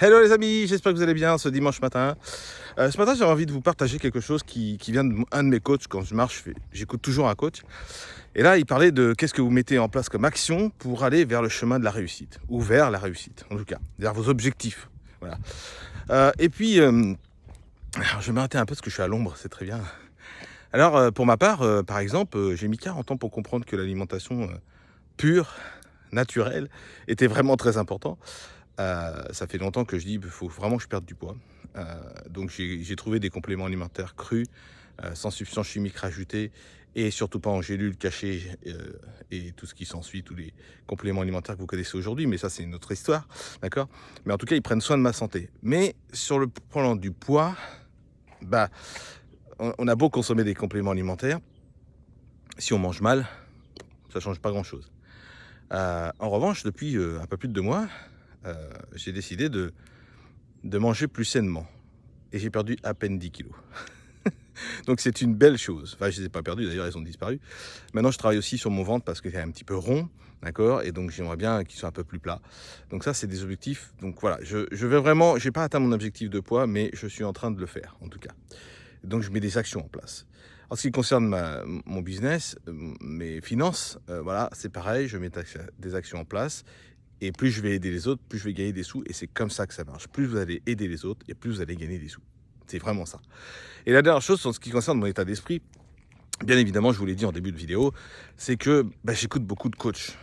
Hello les amis, j'espère que vous allez bien ce dimanche matin. Ce matin, j'ai envie de vous partager quelque chose qui vient d'un de mes coachs. Quand je marche, j'écoute toujours un coach. Et là, il parlait de qu'est-ce que vous mettez en place comme action pour aller vers le chemin de la réussite, ou vers la réussite, en tout cas, vers vos objectifs. Voilà. Et puis, alors, je vais m'arrêter un peu parce que je suis à l'ombre, c'est très bien. Alors, pour ma part, par exemple, j'ai mis 40 ans pour comprendre que l'alimentation pure, naturelle, était vraiment très important. Ça fait longtemps que je dis, il faut vraiment que je perde du poids. Donc j'ai trouvé des compléments alimentaires crus, sans substances chimiques rajoutées, et surtout pas en gélules cachées, et tout ce qui s'ensuit, tous les compléments alimentaires que vous connaissez aujourd'hui, mais ça c'est une autre histoire, d'accord? Mais en tout cas, ils prennent soin de ma santé. Mais sur le plan du poids, bah, on a beau consommer des compléments alimentaires, si on mange mal, ça change pas grand-chose. En revanche, depuis un peu plus de 2 mois, j'ai décidé de manger plus sainement. Et j'ai perdu à peine 10 kilos. Donc c'est une belle chose. Enfin, je ne les ai pas perdus, d'ailleurs, elles ont disparu. Maintenant, je travaille aussi sur mon ventre parce qu'il est un petit peu rond, d'accord? Et donc, j'aimerais bien qu'il soit un peu plus plat. Donc ça, c'est des objectifs. Donc voilà, je vais vraiment... Je n'ai pas atteint mon objectif de poids, mais je suis en train de le faire, en tout cas. Donc, je mets des actions en place. En ce qui concerne mon business, mes finances, voilà, c'est pareil, je mets des actions en place. Et plus je vais aider les autres, plus je vais gagner des sous. Et c'est comme ça que ça marche. Plus vous allez aider les autres, et plus vous allez gagner des sous. C'est vraiment ça. Et la dernière chose, en ce qui concerne mon état d'esprit, bien évidemment, je vous l'ai dit en début de vidéo, c'est que j'écoute beaucoup de coachs.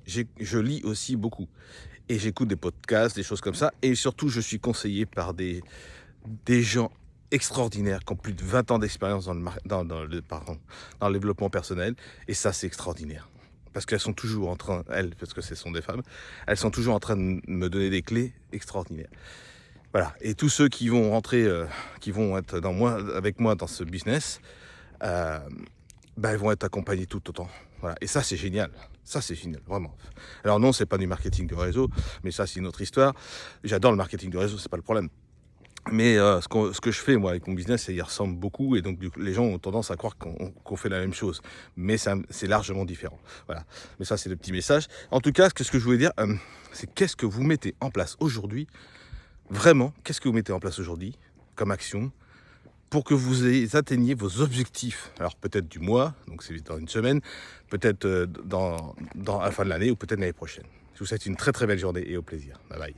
Je lis aussi beaucoup. Et j'écoute des podcasts, des choses comme ça. Et surtout, je suis conseillé par des gens extraordinaires qui ont plus de 20 ans d'expérience dans le développement personnel. Et ça, c'est extraordinaire. Parce qu'elles sont toujours en train, parce que ce sont des femmes, elles sont toujours en train de me donner des clés extraordinaires. Voilà. Et tous ceux qui vont rentrer, qui vont être avec moi dans ce business, ils vont être accompagnés tout autant. Voilà. Et ça, c'est génial. Ça, c'est génial, vraiment. Alors non, c'est pas du marketing de réseau, mais ça, c'est une autre histoire. J'adore le marketing de réseau, c'est pas le problème. Mais ce que je fais, moi, avec mon business, il ressemble beaucoup. Et donc, les gens ont tendance à croire qu'on fait la même chose. Mais c'est largement différent. Voilà. Mais ça, c'est le petit message. En tout cas, ce que je voulais dire, c'est qu'est-ce que vous mettez en place aujourd'hui. Vraiment, qu'est-ce que vous mettez en place aujourd'hui comme action pour que vous atteigniez vos objectifs? Alors peut-être du mois, donc c'est dans une semaine, peut-être dans la fin de l'année ou peut-être l'année prochaine. Je vous souhaite une très très belle journée et au plaisir. Bye bye.